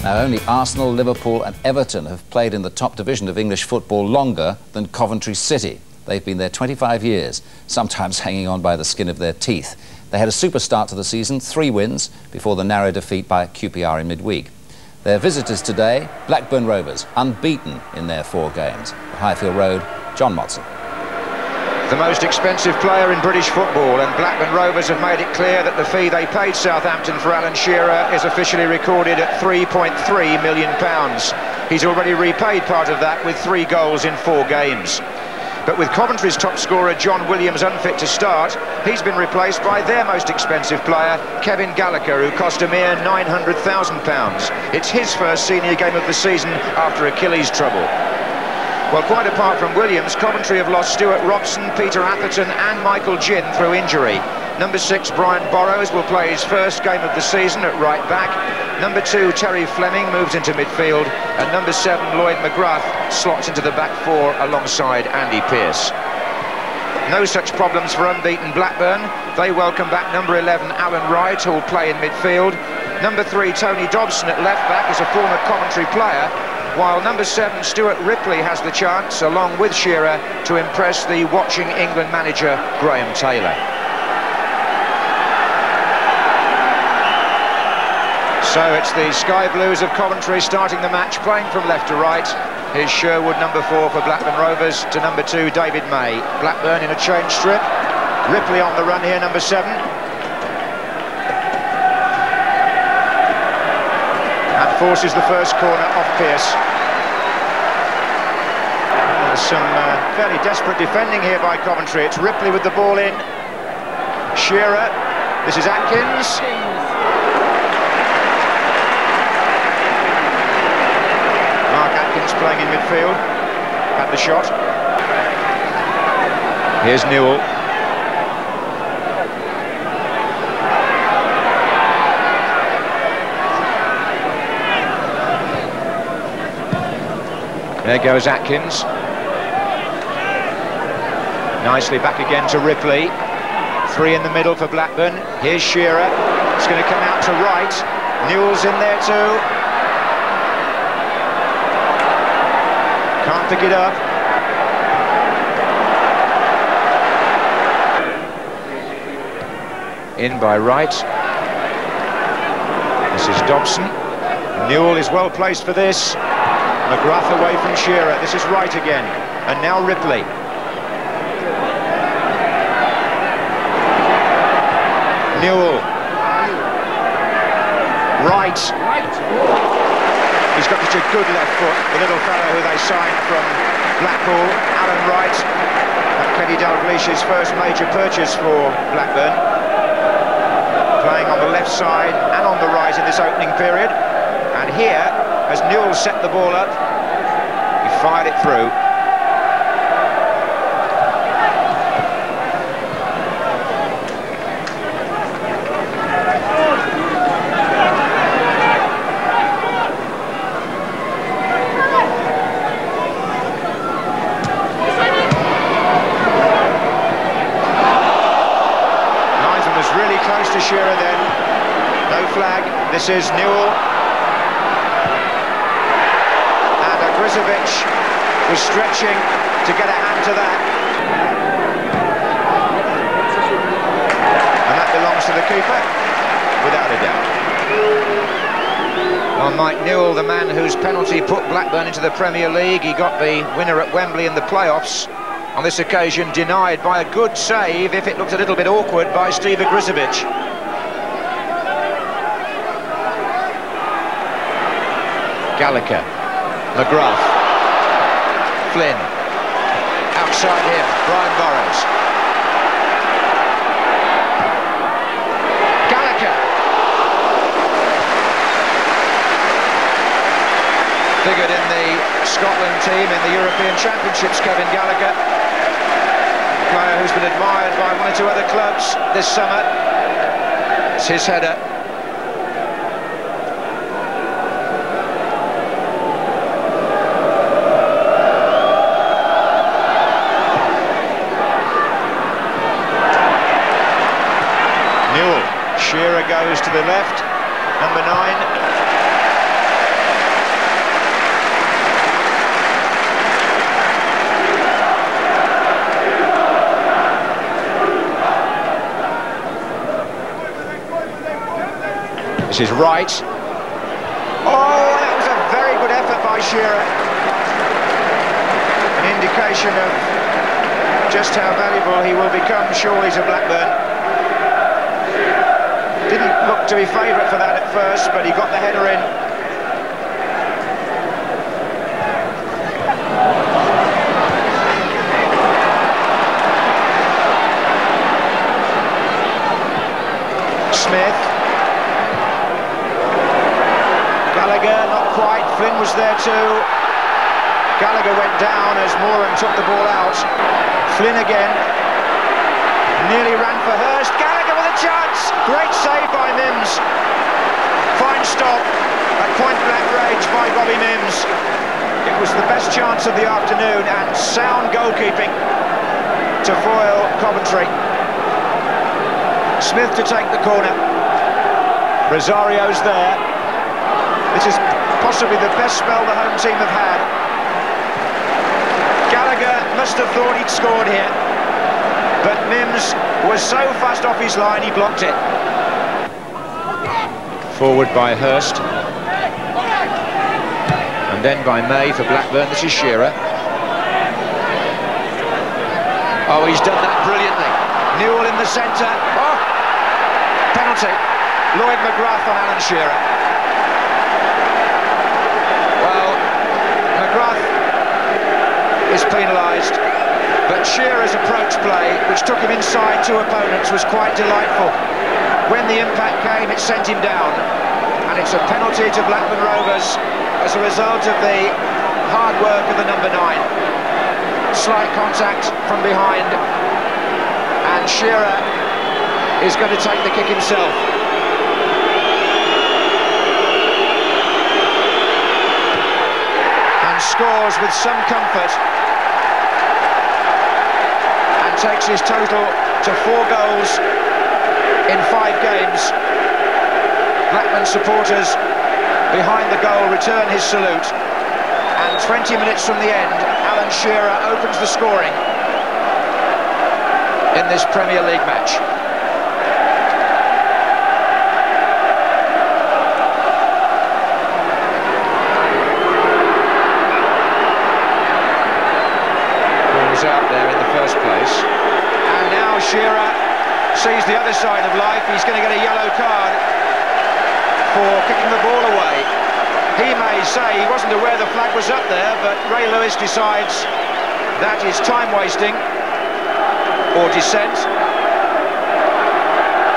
Now, only Arsenal, Liverpool and Everton have played in the top division of English football longer than Coventry City. They've been there 25 years, sometimes hanging on by the skin of their teeth. They had a super start to the season, 3 wins, before the narrow defeat by QPR in midweek. Their visitors today, Blackburn Rovers, unbeaten in their 4 games. At Highfield Road, John Motson. The most expensive player in British football, and Blackburn Rovers have made it clear that the fee they paid Southampton for Alan Shearer is officially recorded at £3.3 million. He's already repaid part of that with 3 goals in 4 games. But with Coventry's top scorer John Williams unfit to start, he's been replaced by their most expensive player, Kevin Gallagher, who cost a mere £900,000. It's his first senior game of the season after Achilles trouble. Well, quite apart from Williams, Coventry have lost Stuart Robson, Peter Atherton and Michael Ginn through injury. Number 6, Brian Burrows, will play his first game of the season at right back. Number 2, Terry Fleming, moves into midfield. And number 7, Lloyd McGrath, slots into the back 4 alongside Andy Pearce. No such problems for unbeaten Blackburn. They welcome back number 11, Alan Wright, who will play in midfield. Number 3, Tony Dobson at left back, as a former Coventry player. While number 7, Stuart Ripley, has the chance, along with Shearer, to impress the watching England manager, Graham Taylor. So it's the Sky Blues of Coventry starting the match, playing from left to right. Here's Sherwood, number 4 for Blackburn Rovers, to number 2, David May. Blackburn in a change strip. Ripley on the run here, number 7. And forces the first corner off Pearce. There's some fairly desperate defending here by Coventry. It's Ripley with the ball in. Shearer. This is Atkins. Playing in midfield, at the shot. Here's Newell. There goes Atkins. Nicely back again to Ripley. 3 in the middle for Blackburn. Here's Shearer. It's going to come out to right. Newell's in there too. Can't pick it up. In by Wright. This is Dobson. Newell is well placed for this. McGrath away from Shearer. This is Wright again. And now Ripley. Newell. Wright. He's got such a good left foot, the little fellow who they signed from Blackpool, Alan Wright. And Kenny Dalglish's first major purchase for Blackburn. Playing on the left side and on the right in this opening period. And here, as Newell set the ball up, he fired it through. To Shearer then, no flag. This is Newell, and Grizovic was stretching to get a hand to that, and that belongs to the keeper, without a doubt. Well, Mike Newell, the man whose penalty put Blackburn into the Premier League, he got the winner at Wembley in the playoffs. On this occasion denied by a good save, if it looked a little bit awkward, by Steve Grizovic. Gallagher, McGrath, Flynn, outside here, Brian Burrows. Gallagher. Figured in the Scotland team in the European Championships, Kevin Gallagher. A player who's been admired by 1 or 2 other clubs this summer. It's his header. Shearer goes to the left, number 9. This is right. Oh, that was a very good effort by Shearer. An indication of just how valuable he will become, surely, to Blackburn. Didn't look to be favourite for that at first, but he got the header in. Smith. Gallagher, not quite. Flynn was there too. Gallagher went down as Moran took the ball out. Flynn again. Nearly ran for Hurst. Gallagher with a chance. Great save by Mims. Fine stop at point-blank range by Bobby Mims. It was the best chance of the afternoon, and sound goalkeeping to foil Coventry. Smith to take the corner. Rosario's there. This is possibly the best spell the home team have had. Gallagher must have thought he'd scored here, but Mims was so fast off his line he blocked it. Forward by Hurst. And then by May for Blackburn. This is Shearer. Oh, he's done that brilliantly. Newell in the centre. Oh! Penalty. Lloyd McGrath on Alan Shearer. Well, McGrath is penalised, but Shearer's approach play, which took him inside two opponents, was quite delightful. When the impact came, it sent him down, and it's a penalty to Blackburn Rovers as a result of the hard work of the number 9. Slight contact from behind, and Shearer is going to take the kick himself. And scores with some comfort, and takes his total to 4 goals in 5 games. Blackburn supporters behind the goal return his salute, and 20 minutes from the end, Alan Shearer opens the scoring in this Premier League match. Out there in the first place, and now Shearer sees the other side of life. He's going to get a yellow card for kicking the ball away. He may say he wasn't aware the flag was up there, but Ray Lewis decides that is time wasting or dissent,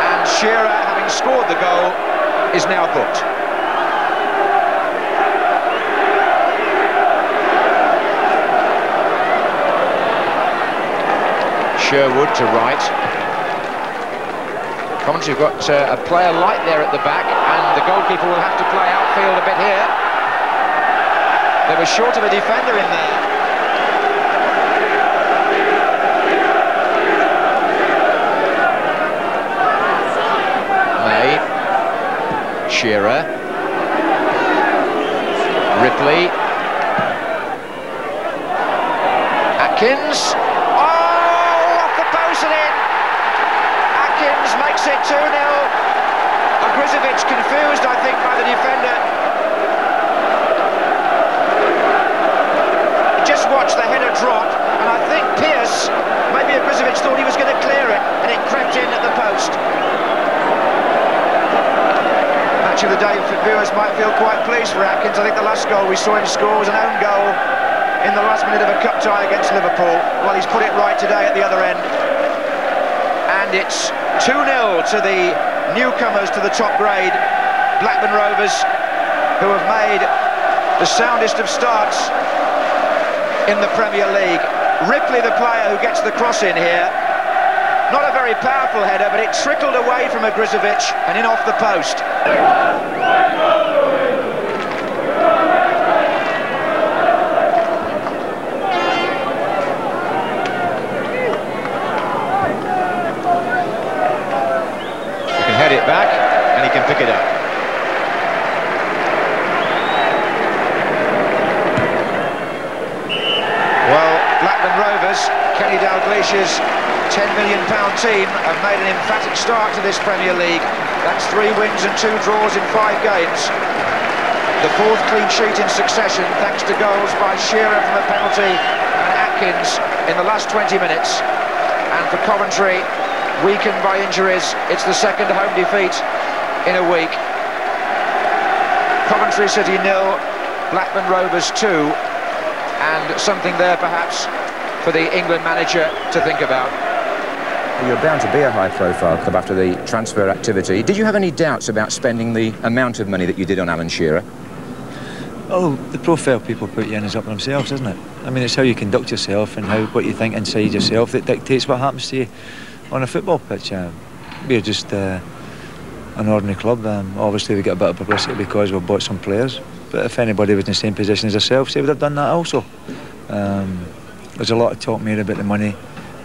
and Shearer, having scored the goal, is now booked. Sherwood to right. Coventry have got a player light there at the back, and the goalkeeper will have to play outfield a bit here. They were short of a defender in there. May. Shearer. Ripley. Atkins. Makes it 2-0. Ogrizovic confused, I think, by the defender. Just watch the header drop, and I think Pearce, maybe Ogrizovic thought he was going to clear it, and it crept in at the post. Match of the day, viewers might feel quite pleased for Atkins. I think the last goal we saw him score was an own goal in the last minute of a cup tie against Liverpool. Well, he's put it right today at the other end. And it's 2-0 to the newcomers to the top grade, Blackburn Rovers, who have made the soundest of starts in the Premier League. Ripley, the player who gets the cross in here. Not a very powerful header, but it trickled away from Ogrizovic and in off the post. Head it back, and he can pick it up. Well, Blackburn Rovers, Kenny Dalglish's £10 million team, have made an emphatic start to this Premier League. That's 3 wins and 2 draws in 5 games. The 4th clean sheet in succession, thanks to goals by Shearer from a penalty and Atkins in the last 20 minutes. And for Coventry, weakened by injuries, it's the 2nd home defeat in a week. Coventry City 0, Blackburn Rovers 2, and something there perhaps for the England manager to think about. You're bound to be a high-profile club after the transfer activity. Did you have any doubts about spending the amount of money that you did on Alan Shearer? Oh, the profile people put you in is up to themselves, isn't it? I mean, it's how you conduct yourself and what you think inside yourself that dictates what happens to you on a football pitch. We're just an ordinary club. Obviously, we get a bit of publicity because we've bought some players. But if anybody was in the same position as ourselves, they would have done that also. There's a lot of talk made about the money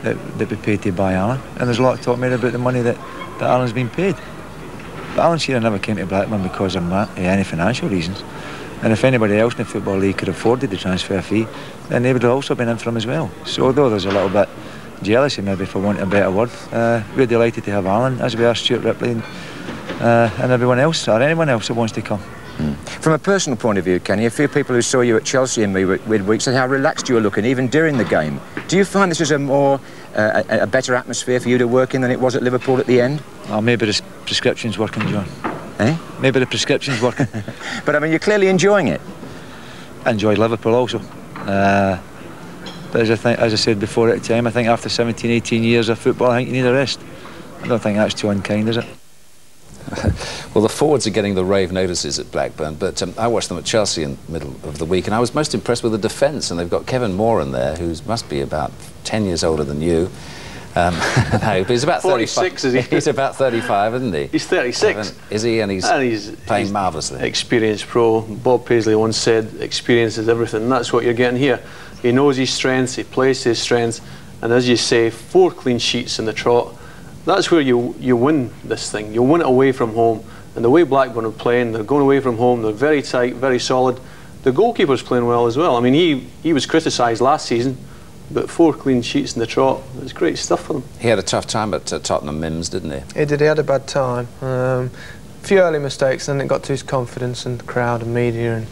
that we paid to buy Alan, and there's a lot of talk made about the money that Alan's been paid. But Alan Shearer never came to Blackburn because of any financial reasons. And if anybody else in the Football League could have afforded the transfer fee, then they would have also been in for him as well. So although there's a little bit jealousy, maybe for want of a better word, we're delighted to have Alan, as we are Stuart Ripley and everyone else, or anyone else that wants to come. From a personal point of view, Kenny, a few people who saw you at Chelsea in midweek said how relaxed you were looking, even during the game. Do you find this is a better atmosphere for you to work in than it was at Liverpool at the end? Well, maybe the prescription's working, John. Eh? Maybe the prescription's working. But I mean, you're clearly enjoying it. I enjoyed Liverpool also. But as I said before at the time, I think after 17, 18 years of football, I think you need a rest. I don't think that's too unkind, is it? Well, the forwards are getting the rave notices at Blackburn, but I watched them at Chelsea in the middle of the week, and I was most impressed with the defence. And they've got Kevin Moore in there, who must be about 10 years older than you. No, but he's about 46, 35. is he? He's about 35, isn't he? He's 36. Is he? And he's playing marvellously. Experienced pro. Bob Paisley once said, experience is everything, and that's what you're getting here. He knows his strengths, he plays to his strengths, and as you say, 4 clean sheets in the trot. That's where you win this thing. You win it away from home. And the way Blackburn are playing, they're going away from home, they're very tight, very solid. The goalkeeper's playing well as well. I mean, he was criticised last season, but 4 clean sheets in the trot, it's great stuff for them. He had a tough time at Tottenham Mims, didn't he? He did, he had a bad time. A few early mistakes, and then it got to his confidence and the crowd and media,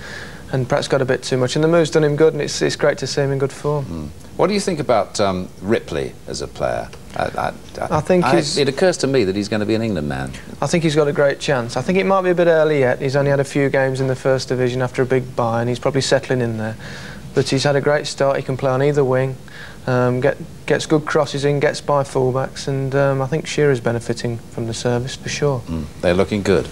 and perhaps got a bit too much. And the move's done him good, and it's great to see him in good form. What do you think about Ripley as a player? I think it occurs to me that he's going to be an England man. I think he's got a great chance. I think it might be a bit early yet. He's only had a few games in the first division after a big buy, and he's probably settling in there. But he's had a great start. He can play on either wing, gets good crosses in, gets by fullbacks, and I think Shearer's benefiting from the service for sure. They're looking good.